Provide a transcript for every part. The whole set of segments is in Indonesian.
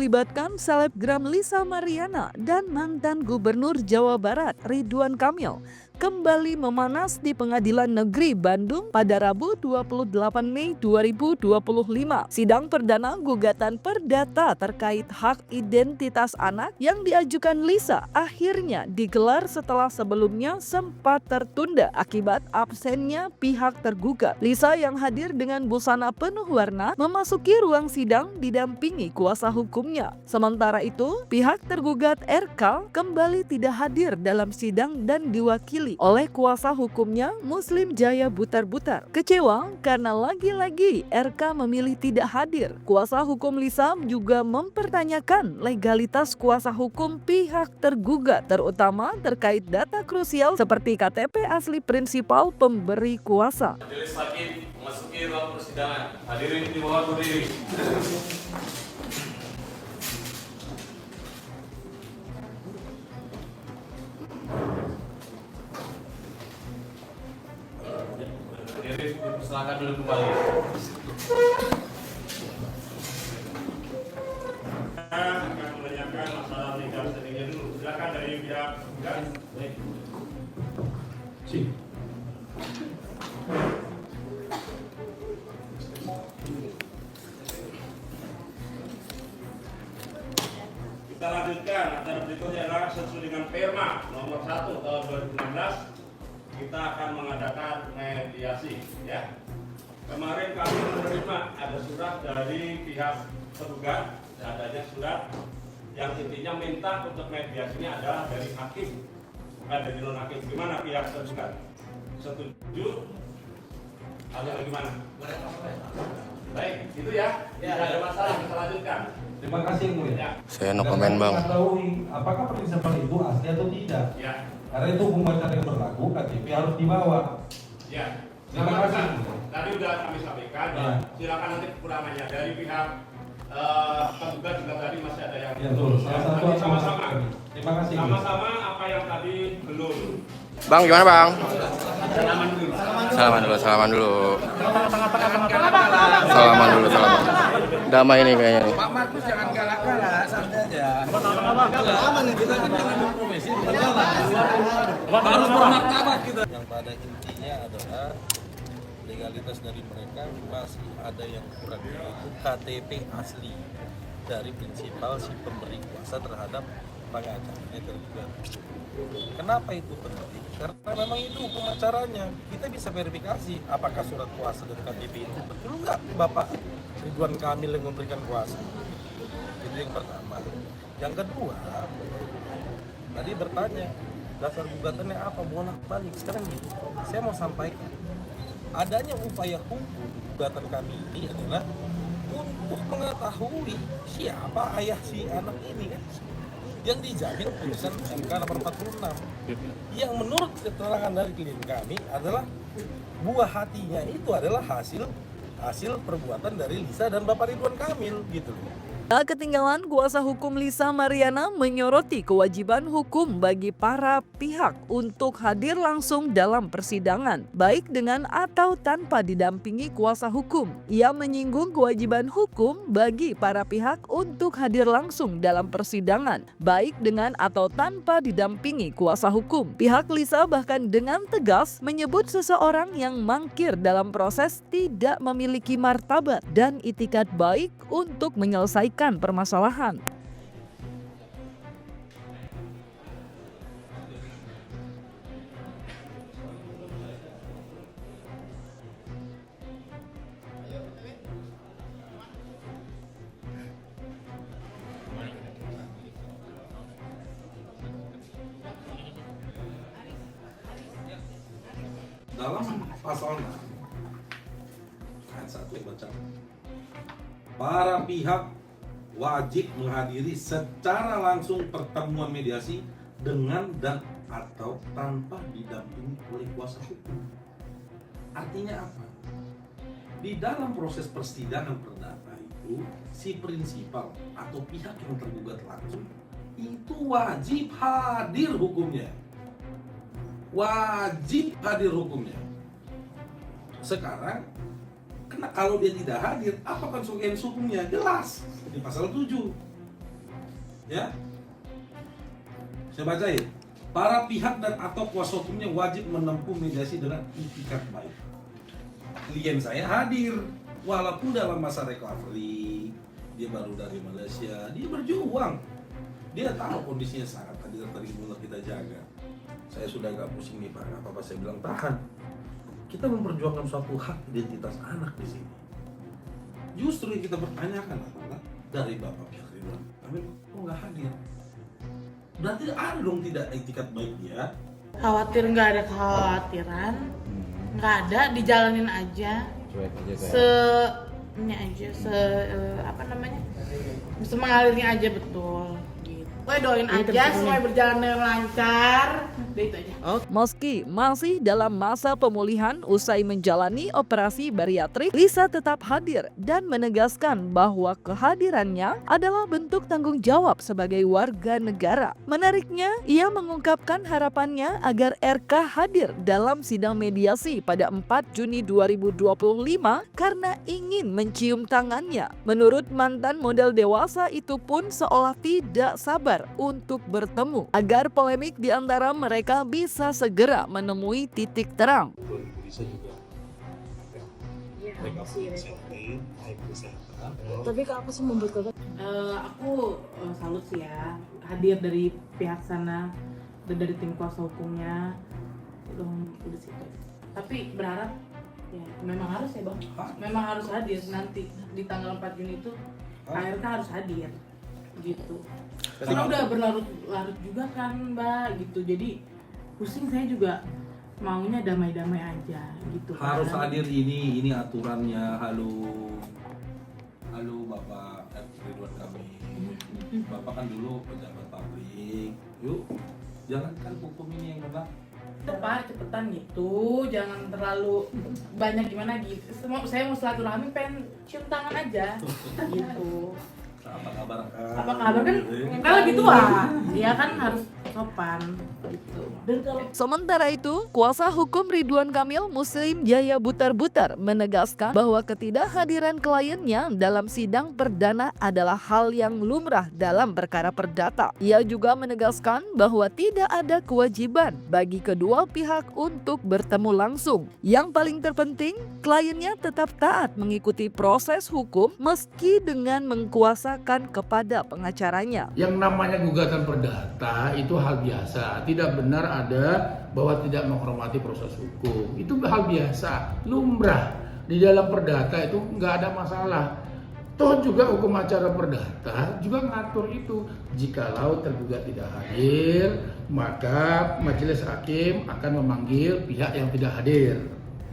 melibatkan selebgram Lisa Mariana dan mantan Gubernur Jawa Barat Ridwan Kamil kembali memanas di Pengadilan Negeri Bandung pada Rabu 28 Mei 2025. Sidang perdana gugatan perdata terkait hak identitas anak yang diajukan Lisa akhirnya digelar setelah sebelumnya sempat tertunda akibat absennya pihak tergugat. Lisa yang hadir dengan busana penuh warna memasuki ruang sidang didampingi kuasa hukumnya. Sementara itu, pihak tergugat RK kembali tidak hadir dalam sidang dan diwakili oleh kuasa hukumnya Muslim Jaya Butar-Butar. Kecewa karena lagi-lagi RK memilih tidak hadir. Kuasa hukum Lisa juga mempertanyakan legalitas kuasa hukum pihak tergugat, terutama terkait data krusial seperti KTP asli prinsipal pemberi kuasa. Majelis Hakim memasuki ruang persidangan. Hadirin dimohon berdiri. Hadirin dipersilakan dulu kembali. Akan menanyakan masalah legal standingnya dulu. Silakan dari pihak gugat. Kita lanjutkan. Acara berikutnya adalah sesuai dengan Perma nomor 1 tahun 2016. Kita akan mengadakan mediasi, ya. Kemarin kami menerima ada surat dari pihak tergugat, adanya surat yang intinya minta untuk mediasinya adalah dari hakim, bukan dari non hakim. Gimana pihak tergugat? Setuju? Atau bagaimana? Baik, itu ya. Tidak ada masalah, kita lanjutkan. Terima kasih, Bu. Ya. Saya no komen, Bang. Mengetahui apakah prinsipal itu asli atau tidak. Ya. Karena itu hukum acara yang berlaku, KTP harus dibawa. Ya. Terima kasih. Tadi sudah kami sampaikan. Ya. Silakan nanti kekurangannya dari pihak tergugat juga tadi masih ada yang Ya, betul. Salah satu Nanti sama-sama. Terima kasih. Bu. Sama-sama apa yang tadi belum. Bang, gimana Bang? Salaman dulu. Salaman dulu. Salaman dulu. Damai ini kayaknya nih. Pak Markus jangan galak-galak, santai aja. Aman nih, kita profesi berjalan. Harus bermartabat kita. Yang pada intinya adalah legalitas dari mereka masih ada yang kurang, yaitu KTP asli dari prinsipal si pemberi kuasa terhadap pengacaranya tergugat. Kenapa itu penting? Karena memang itu hukum acaranya. Kita bisa verifikasi apakah surat kuasa dan KTP itu betul nggak Bapak Ridwan Kamil yang memberikan kuasa. Itu yang pertama. Yang kedua, tadi bertanya dasar gugatannya apa, bolak-balik. Sekarang gini, saya mau sampaikan adanya upaya hukum gugatan kami ini adalah untuk mengetahui siapa ayah si anak ini kan, yang dijamin putusan MK 846 yang menurut keterangan dari klien kami adalah buah hatinya itu adalah hasil perbuatan dari Lisa dan Bapak Ridwan Kamil gitu loh. Tak ketinggalan, kuasa hukum Lisa Mariana menyoroti kewajiban hukum bagi para pihak untuk hadir langsung dalam persidangan, baik dengan atau tanpa didampingi kuasa hukum. Ia menyinggung kewajiban hukum bagi para pihak untuk hadir langsung dalam persidangan, baik dengan atau tanpa didampingi kuasa hukum. Pihak Lisa bahkan dengan tegas menyebut seseorang yang mangkir dalam proses tidak memiliki martabat dan itikat baik untuk menyelesaikan permasalahan. Dalam pasal 6 ayat 1 baca, para pihak wajib menghadiri secara langsung pertemuan mediasi dengan dan atau tanpa didampingi oleh kuasa hukum. Artinya apa? Di dalam proses persidangan perdata itu, si prinsipal atau pihak yang tergugat langsung itu wajib hadir hukumnya. Wajib hadir hukumnya. Sekarang, kalau dia tidak hadir, apa konsekuensi hukumnya? Jelas di pasal 7. Ya, saya bacain. Para pihak dan atau kuasa hukumnya wajib menempuh mediasi dengan itikat baik. Klien saya hadir, walaupun dalam masa recovery, dia baru dari Malaysia, dia berjuang. Dia tahu kondisinya sangat hadir tadi mulai kita jaga. Saya sudah agak pusing nih Pak, apa saya bilang tahan. Kita memperjuangkan suatu hak identitas anak di sini. Justru yang kita pertanyakan adalah dari Bapak pihak Ridwan Kamil kok nggak hadir? Berarti ada dong tidak etikat baik dia. Khawatir nggak ada kekhawatiran, nggak ada, dijalanin aja. Ini aja, bisa mengalirnya aja betul. Gitu. Gue doain aja semuanya berjalan dengan lancar. Udah itu aja. Meski masih dalam masa pemulihan usai menjalani operasi bariatrik, Lisa tetap hadir dan menegaskan bahwa kehadirannya adalah bentuk tanggung jawab sebagai warga negara. Menariknya, ia mengungkapkan harapannya agar RK hadir dalam sidang mediasi pada 4 Juni 2025 karena ingin mencium tangannya. Menurut mantan model dewasa itu pun seolah tidak sabar untuk bertemu agar polemik di antara mereka bisa segera menemui titik terang. Tapi apa sih membuat kakak? Aku salut sih ya, hadir dari pihak sana dan dari tim kuasa hukumnya. Udah sih. Tapi berharap ya memang harus ya Bang. Memang harus hadir nanti di tanggal 4 Juni itu. ARK harus hadir gitu. Karena udah berlarut-larut juga kan Mbak gitu. Jadi pusing, saya juga maunya damai-damai aja gitu. Harus kan. hadir ini aturannya. Halo Bapak Ridwan Kamil. Bapak kan dulu pejabat publik. Yuk, jalankan hukum ini yang benar. Pak, cepetan gitu, jangan terlalu banyak gimana gitu. Saya mau silaturahmi, pengen cium tangan aja gitu. Apa kabar? Apa kabar kan? Kan lebih tua, dia kan harus sopan gitu. Dan kalau Sementara itu, kuasa hukum Ridwan Kamil Muslim Jaya Butar-Butar menegaskan bahwa ketidakhadiran kliennya dalam sidang perdana adalah hal yang lumrah dalam perkara perdata. Ia juga menegaskan bahwa tidak ada kewajiban bagi kedua pihak untuk bertemu langsung. Yang paling terpenting, kliennya tetap taat mengikuti proses hukum meski dengan mengkuasakan kepada pengacaranya. Yang namanya gugatan perdata itu hal biasa. Tidak benar ada bahwa tidak menghormati proses hukum. Itu hal biasa, lumrah. Di dalam perdata itu nggak ada masalah. Toh juga hukum acara perdata juga ngatur itu. Jikalau tergugat tidak hadir, maka majelis hakim akan memanggil pihak yang tidak hadir.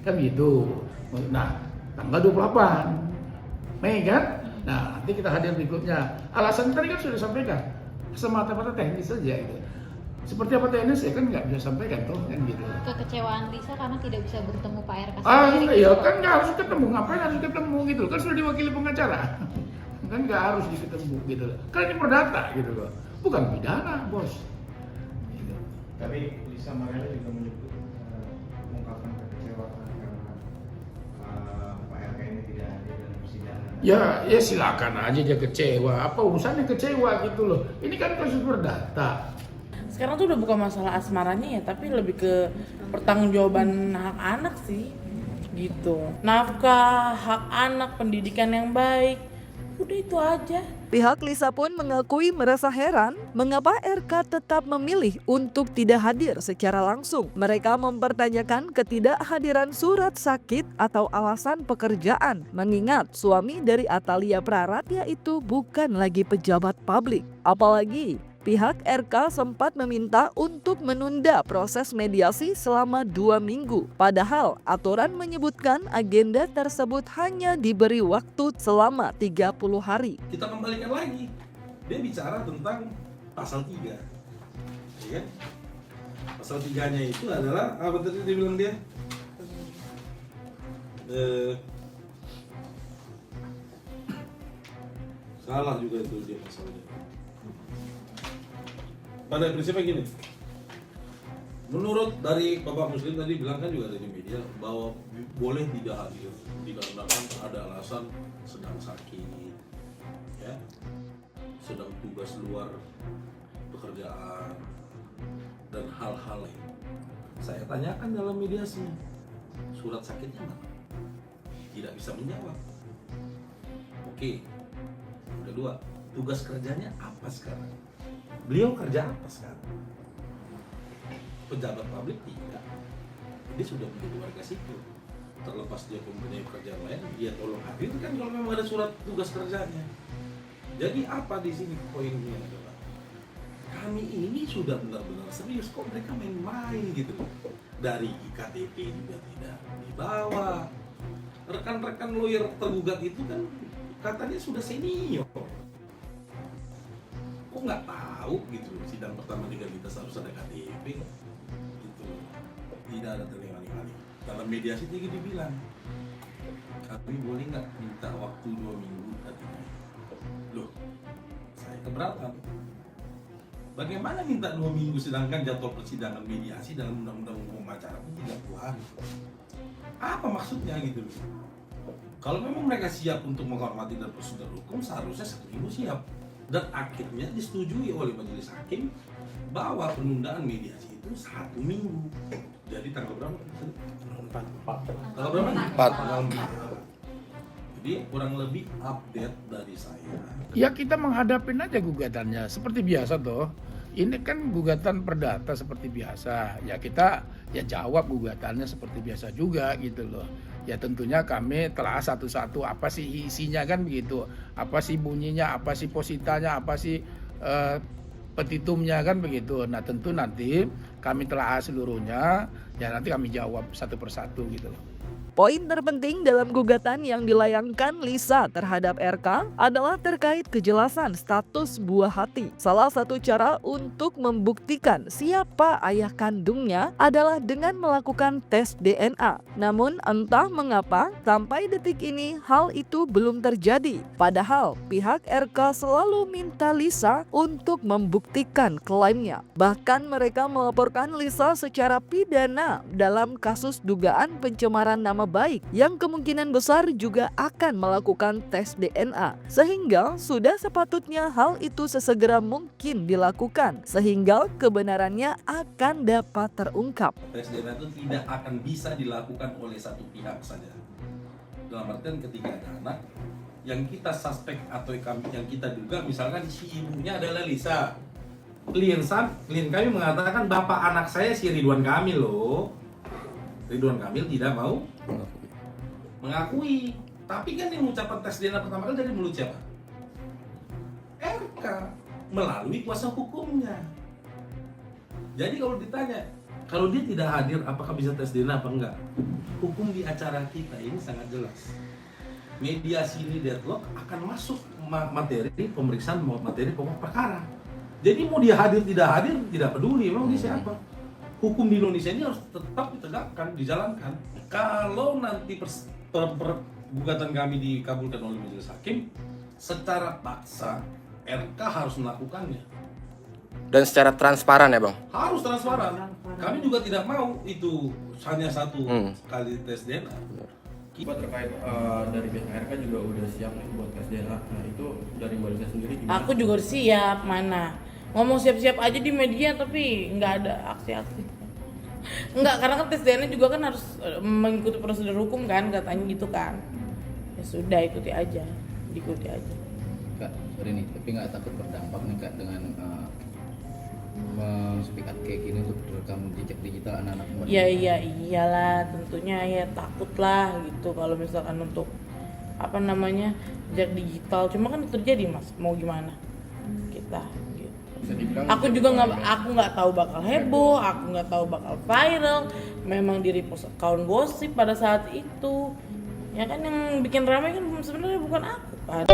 Kan gitu. Nah, tanggal 28 Mei kan? Nah, nanti kita hadir berikutnya. Alasan tadi kan sudah disampaikan. Semata-mata teknis saja itu. Seperti apa teknis ya kan nggak bisa sampaikan toh kan gitu. Kekecewaan Lisa karena tidak bisa bertemu Pak RK. Iya kan nggak harus ketemu, ngapain harus ketemu gitu kan sudah diwakili pengacara. Kan nggak harus ketemu gitu. Kan ini perdata gitu loh, bukan pidana bos. Gitu. Tapi Lisa Mariana juga menyebut mengungkapkan kekecewaan karena Pak RK ini tidak hadir dalam persidangan. Ya silakan aja dia kecewa. Apa urusannya kecewa gitu loh. Ini kan kasus perdata. sekarang tuh udah bukan masalah asmaranya ya, tapi lebih ke pertanggungjawaban hak anak sih gitu. Nafkah, hak anak, pendidikan yang baik, udah itu aja. Pihak Lisa pun mengakui merasa heran mengapa RK tetap memilih untuk tidak hadir secara langsung. Mereka mempertanyakan ketidakhadiran surat sakit atau alasan pekerjaan, mengingat suami dari Atalia Praratya itu bukan lagi pejabat publik. Apalagi pihak RK sempat meminta untuk menunda proses mediasi selama 2 minggu. Padahal aturan menyebutkan agenda tersebut hanya diberi waktu selama 30 hari. Kita kembalikan lagi. Dia bicara tentang pasal 3. Ya kan? Pasal 3-nya itu adalah apa tadi dia bilang dia? Salah juga itu dia pasalnya. Pada prinsipnya gini, menurut dari Bapak Muslim tadi bilang kan juga dari media bahwa boleh tidak hadir dikarenakan ada alasan sedang sakit, ya. sedang tugas luar pekerjaan dan hal-hal lain. Saya tanyakan dalam mediasi, surat sakitnya mana? Tidak bisa menjawab. Oke. Kedua, tugas kerjanya apa sekarang? Beliau kerja apa sekarang? Pejabat publik tidak. Dia sudah menjadi warga sipil. Terlepas dia mempunyai pekerjaan lain, dia tolong hadirkan kalau memang ada surat tugas kerjanya. Jadi apa di sini poinnya adalah kami ini sudah benar-benar serius, kok mereka main-main gitu. Dari IKTP juga tidak dibawa. Rekan-rekan lawyer tergugat itu kan katanya sudah senior. Kok nggak tahu gitu, sidang pertama legalitas harus ada KTP gitu. Tidak ada terlengah-lengah. Dalam mediasi juga dibilang, kami boleh nggak minta waktu 2 minggu katanya. Loh, saya keberatan. Bagaimana minta 2 minggu sedangkan jadwal persidangan mediasi dalam undang-undang hukum acara pun 30 hari? Apa maksudnya gitu? Kalau memang mereka siap untuk menghormati dan prosedur hukum, seharusnya 1 minggu siap. Dan akhirnya disetujui oleh majelis hakim bahwa penundaan mediasi itu 1 minggu. Jadi tanggal berapa? 4. Tanggal berapa? 4. Jadi kurang lebih update dari saya. Ya kita menghadapin aja gugatannya seperti biasa toh. Ini kan gugatan perdata seperti biasa. Ya kita ya jawab gugatannya seperti biasa juga gitu loh. Ya tentunya kami telah satu-satu apa sih isinya kan begitu. Apa sih bunyinya, apa sih positanya, apa sih petitumnya kan begitu. Nah tentu nanti kami telah seluruhnya, ya nanti kami jawab satu persatu gitu loh. Poin terpenting dalam gugatan yang dilayangkan Lisa terhadap RK adalah terkait kejelasan status buah hati. Salah satu cara untuk membuktikan siapa ayah kandungnya adalah dengan melakukan tes DNA. Namun entah mengapa sampai detik ini hal itu belum terjadi. Padahal pihak RK selalu minta Lisa untuk membuktikan klaimnya. Bahkan mereka melaporkan Lisa secara pidana dalam kasus dugaan pencemaran nama baik yang kemungkinan besar juga akan melakukan tes DNA, sehingga sudah sepatutnya hal itu sesegera mungkin dilakukan sehingga kebenarannya akan dapat terungkap. Tes DNA itu tidak akan bisa dilakukan oleh satu pihak saja. Dalam artian ketika ada anak yang kita suspek atau yang kita duga, misalkan si ibunya adalah Lisa, klien kami mengatakan bapak anak saya si Ridwan Kamil loh. Ridwan Kamil tidak mau mengakui. Tapi kan yang mengucapkan tes DNA pertama kali dari mulut siapa? RK melalui kuasa hukumnya. Jadi kalau ditanya, kalau dia tidak hadir apakah bisa tes DNA apa enggak? Hukum di acara kita ini sangat jelas. Mediasi ini deadlock akan masuk materi pemeriksaan materi pokok perkara. Jadi mau dia hadir tidak peduli memang dia siapa. Hukum di Indonesia ini harus tetap ditegakkan, dijalankan. Kalau nanti gugatan kami dikabulkan oleh majelis hakim, secara paksa RK harus melakukannya. Dan secara transparan ya bang? Harus transparan. Kami juga tidak mau itu hanya satu kali tes DNA. Kita terkait dari pihak RK juga udah siap nih buat tes DNA. Nah itu dari Mbak Lisa sendiri gimana? Aku juga siap, mana ngomong siap-siap aja di media tapi nggak ada aksi-aksi. Enggak, karena kan tes DNA juga kan harus mengikuti prosedur hukum kan, katanya gitu kan. Ya sudah, diikuti aja. Kak, sorry nih, tapi nggak takut berdampak nih Kak dengan men-speak up kayak gini untuk rekam jejak digital anak-anak muda? Ya iyalah, tentunya ya takut lah gitu kalau misalkan untuk jejak digital. Cuma kan terjadi Mas, mau gimana kita. Aku juga nggak tahu bakal heboh, aku nggak tahu bakal viral. Memang di repost account gosip pada saat itu, ya kan yang bikin ramai kan sebenarnya bukan aku kan.